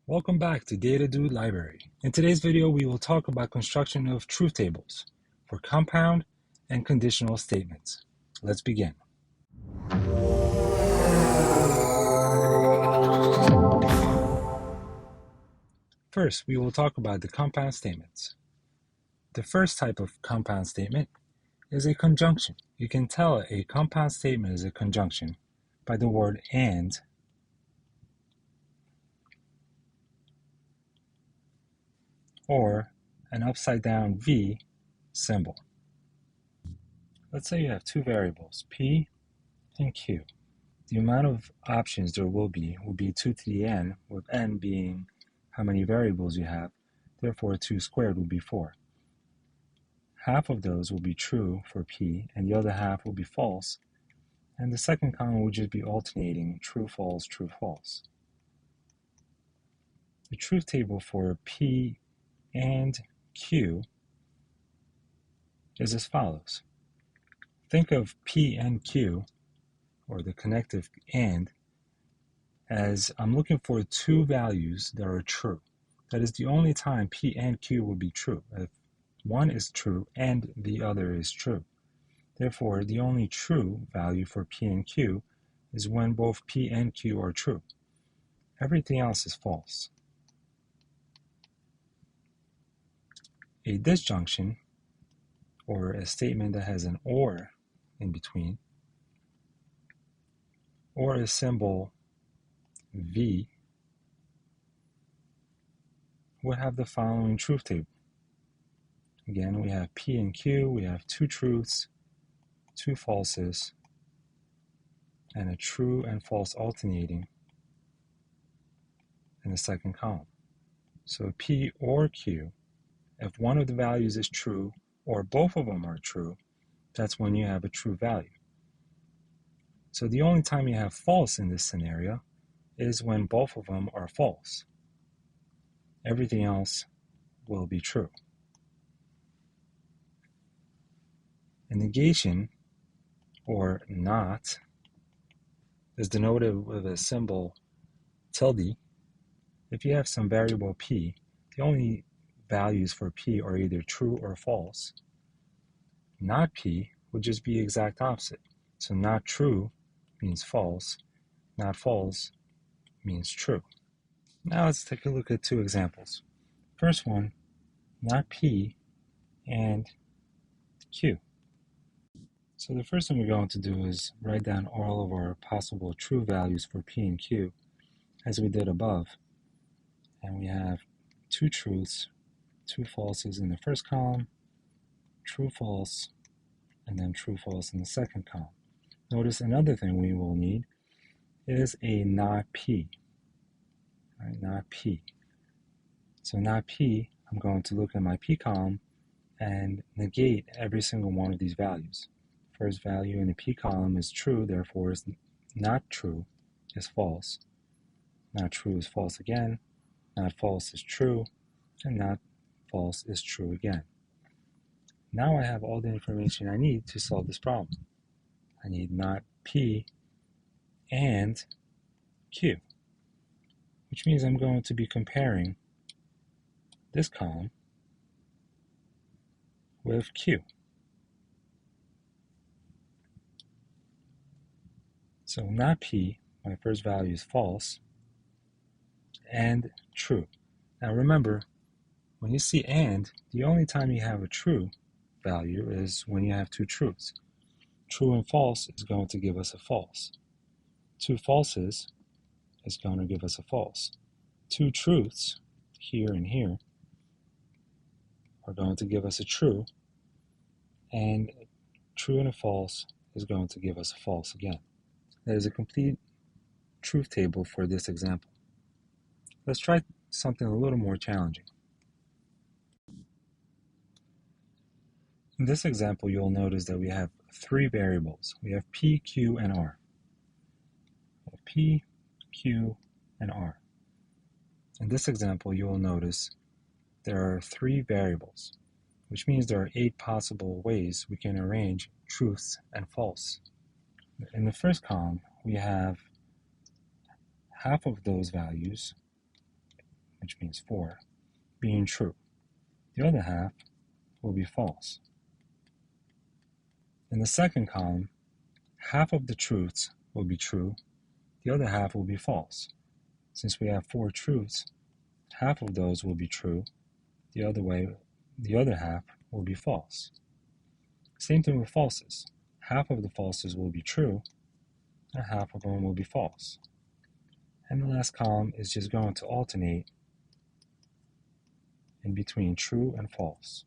Welcome back to Data Dude Library. In today's video, we will talk about construction of truth tables for compound and conditional statements. Let's begin. First, we will talk about the compound statements. The first type of compound statement is a conjunction. You can tell a compound statement is a conjunction by the word and or an upside down V symbol. Let's say you have two variables, P and Q. The amount of options there will be 2 to the n, with n being how many variables you have. Therefore, 2 squared will be 4. Half of those will be true for P, and the other half will be false. And the second column will just be alternating true, false, true, false. The truth table for P and Q is as follows. Think of P and Q, or the connective and, as I'm looking for two values that are true. That is the only time P and Q will be true, if one is true and the other is true. Therefore, the only true value for P and Q is when both P and Q are true. Everything else is false. A disjunction, or a statement that has an or in between, or a symbol V, would have the following truth table. Again, we have P and Q, we have two truths, two falses, and a true and false alternating in the second column. So P or Q, if one of the values is true or both of them are true, that's when you have a true value. So the only time you have false in this scenario is when both of them are false. Everything else will be true. A negation, or not, is denoted with a symbol tilde. If you have some variable P, the only values for P are either true or false. Not P would just be exact opposite. So not true means false, not false means true. Now let's take a look at two examples. First one, not P and Q. So the first thing we're going to do is write down all of our possible true values for P and Q as we did above. And we have two truths, two falses in the first column, true, false, and then true, false in the second column. Notice another thing we will need is a not P. Right, not P. So not P, I'm going to look at my P column and negate every single one of these values. First value in the P column is true, therefore is not true is false. Not true is false again. Not false is true, and not false is true again. Now I have all the information I need to solve this problem. I need not P and Q, which means I'm going to be comparing this column with Q. So not P, my first value is false, and true. Now remember, when you see and, the only time you have a true value is when you have two truths. True and false is going to give us a false. Two falses is going to give us a false. Two truths, here and here, are going to give us a true, and true and a false is going to give us a false again. That is a complete truth table for this example. Let's try something a little more challenging. In this example, you'll notice that we have three variables. We have P, Q, and R. We have P, Q, and R. In this example, you will notice there are three variables, which means there are 8 possible ways we can arrange truths and false. In the first column, we have half of those values which means 4, being true. The other half will be false. In the second column, half of the truths will be true, the other half will be false. Since we have 4 truths, half of those will be true, the other half will be false. Same thing with falses. Half of the falses will be true, and half of them will be false. And the last column is just going to alternate in between true and false.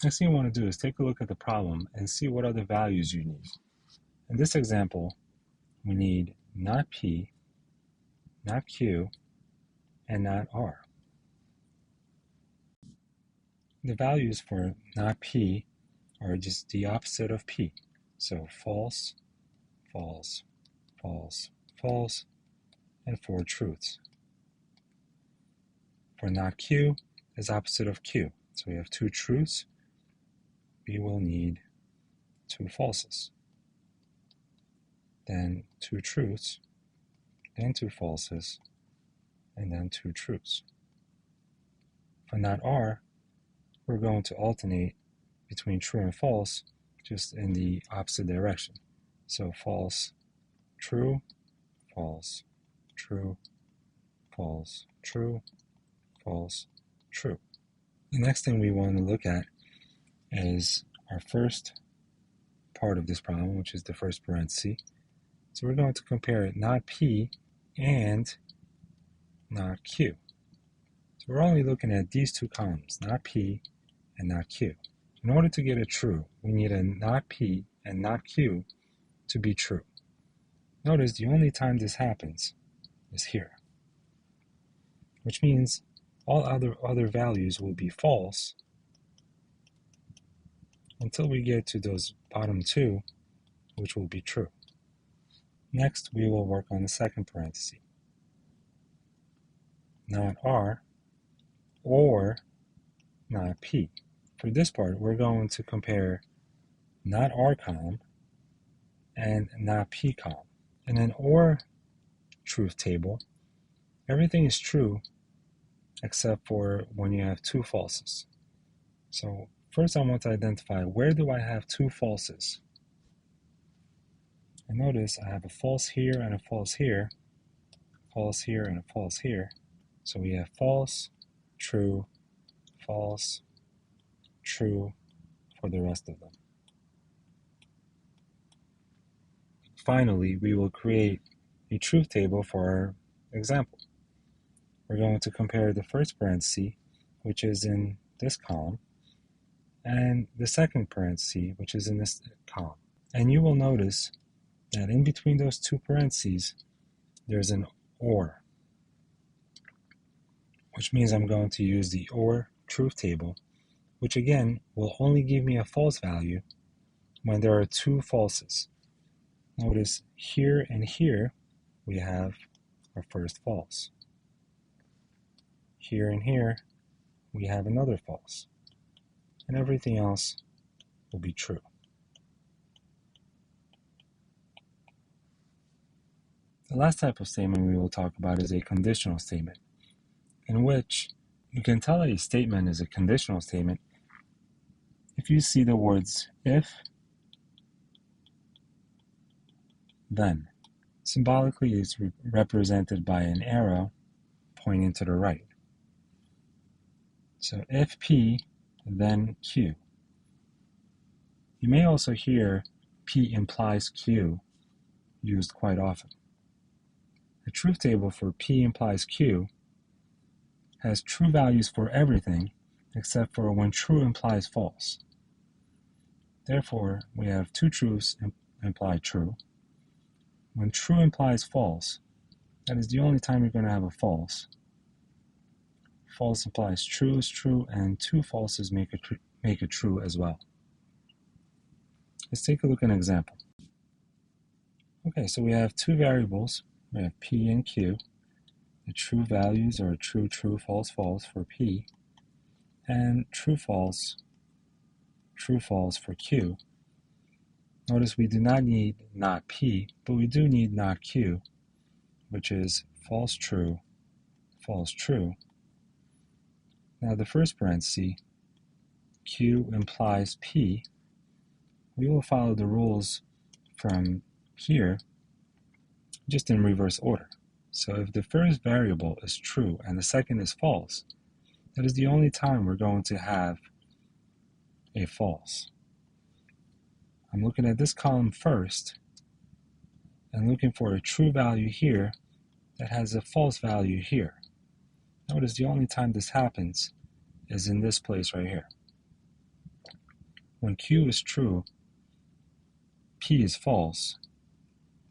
Next thing you want to do is take a look at the problem and see what other values you need. In this example, we need not P, not Q, and not R. The values for not P are just the opposite of P. So false, false, false, false, and 4 truths. For not Q is opposite of Q. So we have 2 truths. We will need 2 falses. Then 2 truths, then 2 falses, and then 2 truths. For not R, we're going to alternate between true and false, just in the opposite direction. So false, true, false, true, false, true, false, true. The next thing we want to look at is our first part of this problem, which is the first parenthesis. So we're going to compare not P and not Q. So we're only looking at these 2 columns, not P and not Q. In order to get a true, we need a not P and not Q to be true. Notice the only time this happens is here, which means all other values will be false until we get to those bottom 2, which will be true. Next, we will work on the second parenthesis. Not R or not P. For this part, we're going to compare not R column and not P column. In an OR truth table, everything is true except for when you have 2 falses. So first I want to identify where do I have 2 falses. And notice I have a false here and a false here, false here and a false here. So we have false, true, false, true for the rest of them. Finally, we will create a truth table for our example. We're going to compare the first parenthesis, which is in this column, and the second parenthesis, which is in this column. And you will notice that in between those 2 parentheses, there's an OR, which means I'm going to use the OR truth table, which again will only give me a false value when there are 2 falses. Notice here and here we have our first false. Here and here we have another false. And everything else will be true. The last type of statement we will talk about is a conditional statement, in which you can tell a statement is a conditional statement if you see the words if, then. Symbolically, it's represented by an arrow pointing to the right. So if P, then Q. You may also hear P implies Q used quite often. The truth table for P implies Q has true values for everything except for when true implies false. Therefore, we have 2 truths imply true. When true implies false, that is the only time you're going to have a false. False implies true is true, and 2 falses make it true as well. Let's take a look at an example. Okay, so we have 2 variables. We have P and Q. The true values are true, true, false, false for P, and true, false for Q. Notice we do not need not P, but we do need not Q which is false, true, false, true. Now the first parenthesis, Q implies P, we will follow the rules from here just in reverse order. So if the first variable is true and the second is false, that is the only time we're going to have a false. I'm looking at this column first and looking for a true value here that has a false value here. Notice the only time this happens is in this place right here. When Q is true, P is false,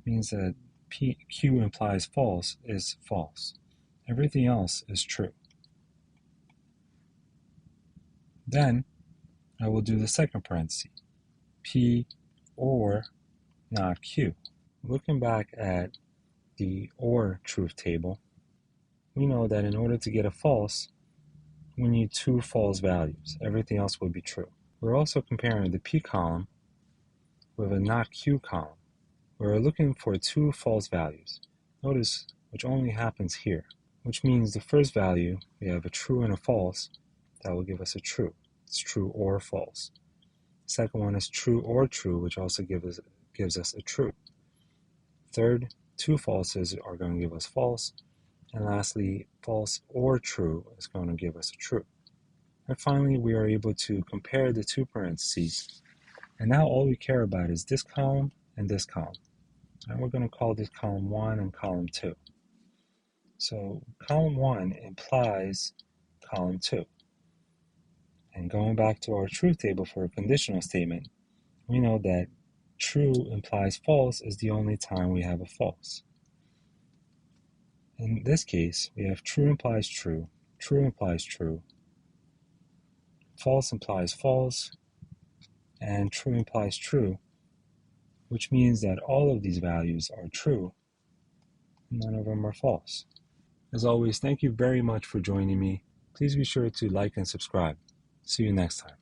means that Q implies false is false. Everything else is true. Then I will do the second parenthesis, P or not Q. Looking back at the OR truth table, we know that in order to get a false, we need two false values. Everything else will be true. We're also comparing the P column with a not Q column. We're looking for two false values. Notice which only happens here, which means the first value, we have a true and a false, that will give us a true. It's true or false. The second one is true or true, which also gives us a true. Third, two falses are going to give us false. And lastly, false or true is going to give us a true. And finally, we are able to compare the two parentheses. And now all we care about is this column and this column. And we're going to call this column 1 and column 2. So column 1 implies column 2. And going back to our truth table for a conditional statement, we know that true implies false is the only time we have a false. In this case, we have true implies true implies true, false implies false, and true implies true, which means that all of these values are true, and none of them are false. As always, thank you very much for joining me. Please be sure to like and subscribe. See you next time.